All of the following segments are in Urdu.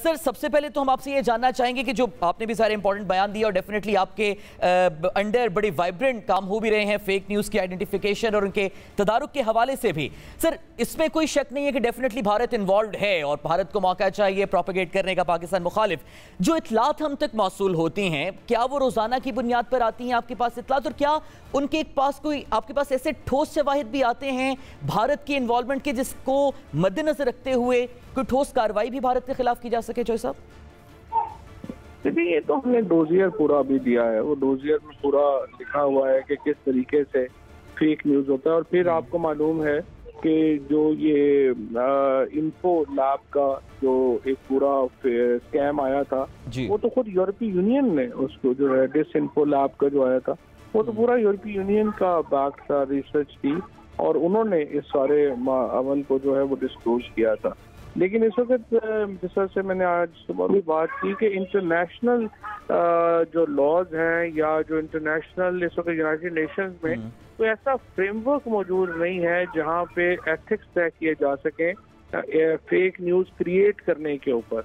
سر سب سے پہلے تو ہم آپ سے یہ جاننا چاہیں گے کہ جو آپ نے بھی سارے امپورٹنٹ بیان دیا اور ڈیفینیٹلی آپ کے انڈر بڑے وائبرنٹ کام ہو بھی رہے ہیں فیک نیوز کی آئیڈینٹیفیکیشن اور ان کے تدارک کے حوالے سے بھی. سر اس میں کوئی شک نہیں ہے کہ ڈیفینیٹلی بھارت انوالوڈ ہے اور بھارت کو موقع چاہیے پروپیگیٹ کرنے کا پاکستان مخالف. جو اطلاعات ہم تک موصول ہوتی ہیں کیا وہ روزانہ کی بنیاد پر آتی ہیں آپ کے پاس اطلاعات، اور کیا ان کے پاس کوئی آپ کے پاس ایسے ٹھوس شواہد بھی آتے ہیں بھارت کی انوالومنٹ کے جس کو مد نظر رکھتے ہوئے کوئی ٹھوس کارروائی بھی بھارت کے خلاف کی جا سکے؟ چوہے صاحب دیکھیں یہ تو ہم نے ڈوزیئر پورا بھی دیا ہے، وہ ڈوزیئر میں پورا لکھا ہوا ہے کہ کس طریقے سے فیک نیوز ہوتا ہے. اور پھر آپ کو معلوم ہے کہ جو یہ انفو لیب کا جو ایک پورا اسکیم آیا تھا وہ تو خود یورپی یونین نے اس کو جو ہے ڈس انفو لیب کا جو آیا تھا وہ تو پورا یورپی یونین کا بیک تھا، ریسرچ تھی اور انہوں نے اس سارے عمل کو جو ہے وہ ڈسکلوز کیا تھا. لیکن اس وقت جس طرح سے میں نے آج صبح بھی بات کی کہ انٹرنیشنل جو لاز ہیں یا جو انٹرنیشنل اس وقت یونائٹڈ نیشنز میں کوئی ایسا فریم ورک موجود نہیں ہے جہاں پہ ایتھکس طے کیے جا سکیں فیک نیوز کریٹ کرنے کے اوپر.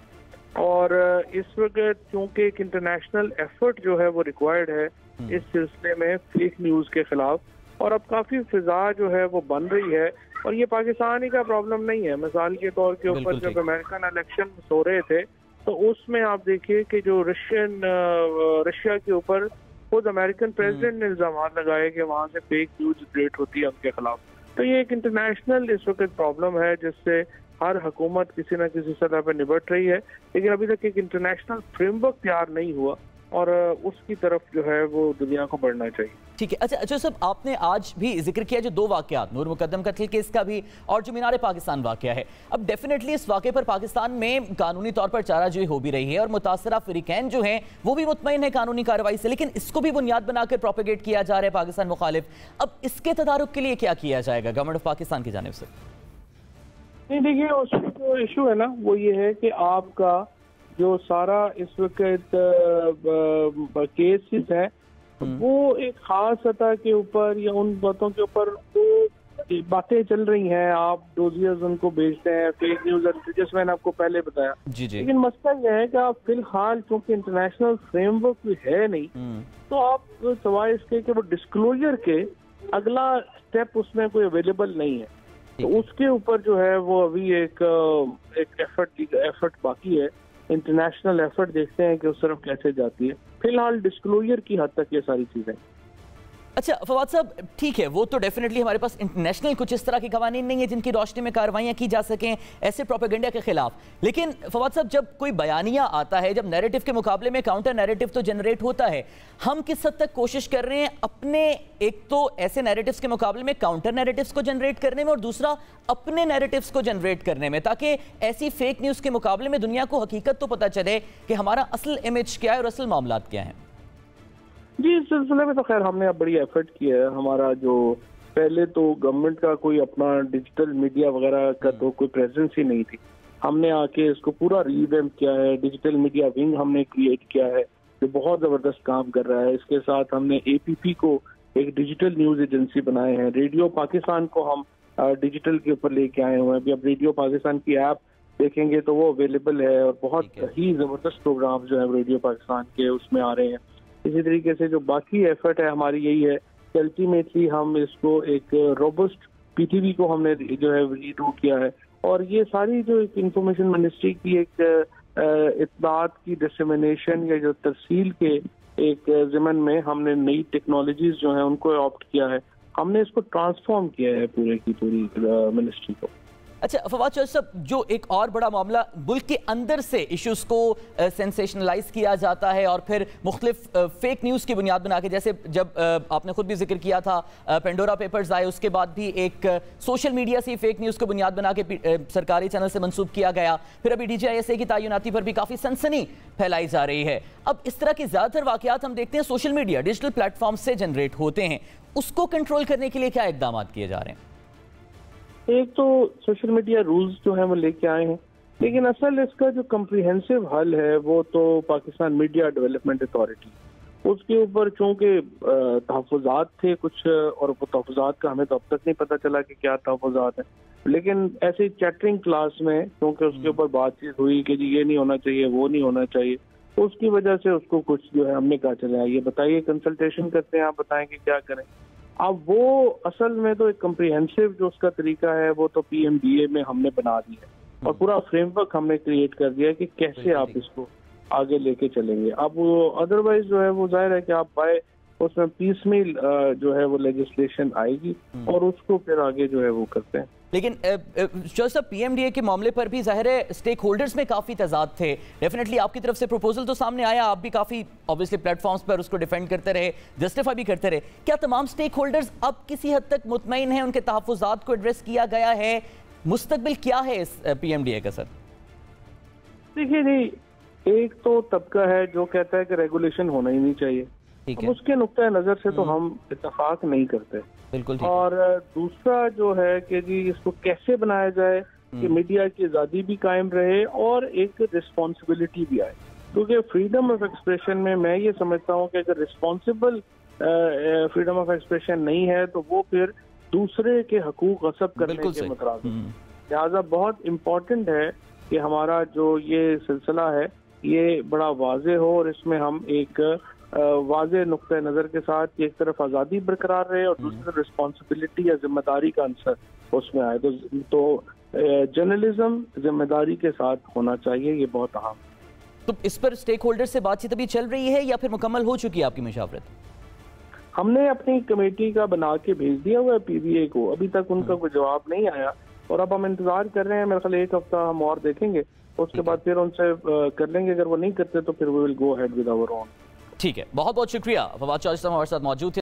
اور اس وقت چونکہ ایک انٹرنیشنل ایفرٹ جو ہے وہ ریکوائرڈ ہے اس سلسلے میں فیک نیوز کے خلاف، اور اب کافی فضا جو ہے وہ بن رہی ہے. اور یہ پاکستان ہی کا پرابلم نہیں ہے، مثال کے طور کے اوپر جب امریکن الیکشن ہو رہے تھے تو اس میں آپ دیکھیے کہ جو رشیا کے اوپر خود امریکن پریزیڈنٹ نے الزامات لگائے کہ وہاں سے فیک نیوز جنریٹ ہوتی ہے ان کے خلاف. تو یہ ایک انٹرنیشنل اس وقت پرابلم ہے جس سے ہر حکومت کسی نہ کسی سطح پہ نبٹ رہی ہے، لیکن ابھی تک ایک انٹرنیشنل فریم ورک تیار نہیں ہوا اور اس کی طرف جو ہے وہ دنیا کو بڑھنا چاہیے. ٹھیک ہے. اچھا صاحب آپ نے آج بھی ذکر کیا جو دو واقعات نور مقدم قتل کیس کا بھی اور جو مینار پاکستان واقعہ ہے، اب ڈیفینیٹلی اس واقعے پر پاکستان میں قانونی طور پر چارہ جوئی ہو بھی رہی ہے اور متاثرہ فریقین جو ہیں وہ بھی مطمئن ہے قانونی کارروائی سے، لیکن اس کو بھی بنیاد بنا کر پروپیگیٹ کیا جا رہا ہے پاکستان مخالف. اب اس کے تدارک کے لیے کیا کیا جائے گا گورنمنٹ آف پاکستان کی جانب سے؟ نہیں دیکھیے اس میں جو ایشو ہے نا وہ یہ ہے کہ آپ کا جو سارا اس وقت کیسز ہیں وہ ایک خاص سطح کے اوپر یا ان باتوں کے اوپر وہ باتیں چل رہی ہیں، آپ ڈوزیئرز ان کو بھیجتے ہیں فیک نیوز جس میں نے آپ کو پہلے بتایا. لیکن مسئلہ یہ ہے کہ آپ فی الحال چونکہ انٹرنیشنل فریم ورک بھی ہے نہیں تو آپ سوائے اس کے کہ وہ ڈسکلوجر کے اگلا اسٹیپ اس میں کوئی اویلیبل نہیں ہے. تو اس کے اوپر جو ہے وہ ابھی ایک ایفرٹ باقی ہے، انٹرنیشنل ایفرٹ دیکھتے ہیں کہ اس طرف کیسے جاتی ہے. فی الحال ڈسکلوجر کی حد تک یہ ساری چیزیں. اچھا فواد صاحب ٹھیک ہے وہ تو ڈیفینیٹلی ہمارے پاس انٹرنیشنل کچھ اس طرح کے قوانین نہیں ہیں جن کی روشنی میں کارروائیاں کی جا سکیں ایسے پروپیگنڈا کے خلاف، لیکن فواد صاحب جب کوئی بیانیہ آتا ہے، جب نیریٹو کے مقابلے میں کاؤنٹر نیریٹو تو جنریٹ ہوتا ہے، ہم کس حد تک کوشش کر رہے ہیں اپنے ایک تو ایسے نیریٹوز کے مقابلے میں کاؤنٹر نیریٹوز کو جنریٹ کرنے میں اور دوسرا اپنے نیریٹوز کو جنریٹ کرنے میں، تاکہ ایسی فیک نیوز کے مقابلے میں دنیا کو حقیقت تو پتہ چلے کہ ہمارا اصل امیج کیا ہے اور اصل معاملات کیا ہیں؟ جی اس سلسلے میں تو خیر ہم نے اب بڑی ایفرٹ کی ہے. ہمارا جو پہلے تو گورنمنٹ کا کوئی اپنا ڈیجیٹل میڈیا وغیرہ کا تو کوئی پریزنس ہی نہیں تھی. ہم نے آ کے اس کو پورا ریویمپ کیا ہے، ڈیجیٹل میڈیا ونگ ہم نے کریٹ کیا ہے جو بہت زبردست کام کر رہا ہے. اس کے ساتھ ہم نے اے پی پی کو ایک ڈیجیٹل نیوز ایجنسی بنائے ہیں. ریڈیو پاکستان کو ہم ڈیجیٹل کے اوپر لے کے آئے ہوئے ہیں. ابھی اب ریڈیو پاکستان کی ایپ دیکھیں گے تو وہ اویلیبل ہے اور بہت ہی زبردست پروگرام جو ہے ریڈیو پاکستان کے اس میں آ رہے ہیں. اسی طریقے سے جو باقی ایفرٹ ہے ہماری یہی ہے کہ الٹیمیٹلی ہم اس کو ایک روبسٹ پی ٹی وی کو ہم نے جو ہے ریڈو کیا ہے. اور یہ ساری جو ایک انفارمیشن منسٹری کی ایک اطلاعات کی ڈسیمینیشن یا جو ترسیل کے ایک ضمن میں ہم نے نئی ٹیکنالوجیز جو ہیں ان کو اڈاپٹ کیا ہے. ہم نے اس کو ٹرانسفارم کیا ہے پورے کی پوری منسٹری کو. اچھا فواد چوہے صاحب جو ایک اور بڑا معاملہ ملک کے اندر سے ایشوز کو سینسیشنلائز کیا جاتا ہے اور پھر مختلف فیک نیوز کی بنیاد بنا کے، جیسے جب آپ نے خود بھی ذکر کیا تھا پینڈورا پیپرز آئے، اس کے بعد بھی ایک سوشل میڈیا سے فیک نیوز کو بنیاد بنا کے سرکاری چینل سے منسوب کیا گیا، پھر ابھی D G I S A کی تعیناتی پر بھی کافی سنسنی پھیلائی جا رہی ہے. اب اس طرح کے زیادہ تر واقعات ہم دیکھتے ہیں social media digital plate form سے جنریٹ ہوتے ہیں، اس کو کنٹرول کرنے کے لیے کیا اقدامات کیے جا رہے ہیں؟ ایک تو سوشل میڈیا رولز جو ہیں وہ لے کے آئے ہیں، لیکن اصل اس کا جو کمپریہنسو حل ہے وہ تو پاکستان میڈیا ڈیولپمنٹ اتھارٹی اس کے اوپر چونکہ تحفظات تھے کچھ، اور وہ تحفظات کا ہمیں تو اب تک نہیں پتہ چلا کہ کیا تحفظات ہیں، لیکن ایسے چیٹرنگ کلاس میں کیونکہ اس کے اوپر بات چیت ہوئی کہ جی یہ نہیں ہونا چاہیے وہ نہیں ہونا چاہیے، اس کی وجہ سے اس کو کچھ جو ہے ہم نے کہا چلا یہ بتائیے، کنسلٹیشن کرتے ہیں، آپ بتائیں کہ کیا کریں۔ اب وہ اصل میں تو ایک کمپریہنسو جو اس کا طریقہ ہے وہ تو پی ایم ڈی اے میں ہم نے بنا دیا ہے، اور پورا فریم ورک ہم نے کریٹ کر دیا ہے کہ کیسے آپ اس کو آگے لے کے چلیں گے۔ اب وہ ادروائز جو ہے وہ ظاہر ہے کہ آپ بائے اس میں پیس میل جو ہے وہ لیجسلیشن آئے گی اور اس کو پھر آگے جو ہے وہ کرتے ہیں۔ لیکن جو صاحب پی ایم ڈی اے کے معاملے پر بھی ظاہر ہے اسٹیک ہولڈرز میں کافی تضاد تھے، ڈیفینیٹلی آپ کی طرف سے پروپوزل تو سامنے آیا، آپ بھی کافی obviously پلیٹ فارمز پر اس کو ڈیفینڈ کرتے رہے، جسٹیفائی بھی کرتے رہے، کیا تمام اسٹیک ہولڈرز اب کسی حد تک مطمئن ہیں، ان کے تحفظات کو ایڈریس کیا گیا ہے، مستقبل کیا ہے اس پی ایم ڈی اے کا؟ سر دیکھیے جی، ایک تو طبقہ ہے جو کہتا ہے کہ ریگولیشن ہونا ہی نہیں چاہیے، اس کے نقطۂ نظر سے تو ہم اتفاق نہیں کرتے، بالکل، اور دوسرا جو ہے کہ جی اس کو کیسے بنایا جائے کہ میڈیا کی آزادی بھی قائم رہے اور ایک رسپانسبلٹی بھی آئے، کیونکہ فریڈم آف ایکسپریشن میں یہ سمجھتا ہوں کہ اگر رسپانسبل فریڈم آف ایکسپریشن نہیں ہے تو وہ پھر دوسرے کے حقوق غصب کرنے کے مترادف، لہٰذا بہت امپورٹنٹ ہے کہ ہمارا جو یہ سلسلہ ہے یہ بڑا واضح ہو، اور اس میں ہم ایک واضح نقطۂ نظر کے ساتھ کہ ایک طرف آزادی برقرار رہے اور دوسری طرف رسپانسبلٹی یا ذمہ داری کا عنصر اس میں آئے، تو جرنلزم ذمہ داری کے ساتھ ہونا چاہیے، یہ بہت اہم۔ تو اس پر اسٹیک ہولڈر سے بات چیت ابھی چل رہی ہے یا پھر مکمل ہو چکی ہے آپ کی مشاورت؟ ہم نے اپنی کمیٹی کا بنا کے بھیج دیا ہوا ہے پی بی اے کو، ابھی تک ان کا کوئی جواب نہیں آیا، اور اب ہم انتظار کر رہے ہیں، میرے خیال ایک ہفتہ ہم اور دیکھیں گے، اس کے بعد پھر ان سے کر لیں گے، اگر وہ نہیں کرتے تو پھر we will go ahead with our own۔ ٹھیک ہے، بہت بہت شکریہ فواد چودھری صاحب ہمارے ساتھ موجود تھے۔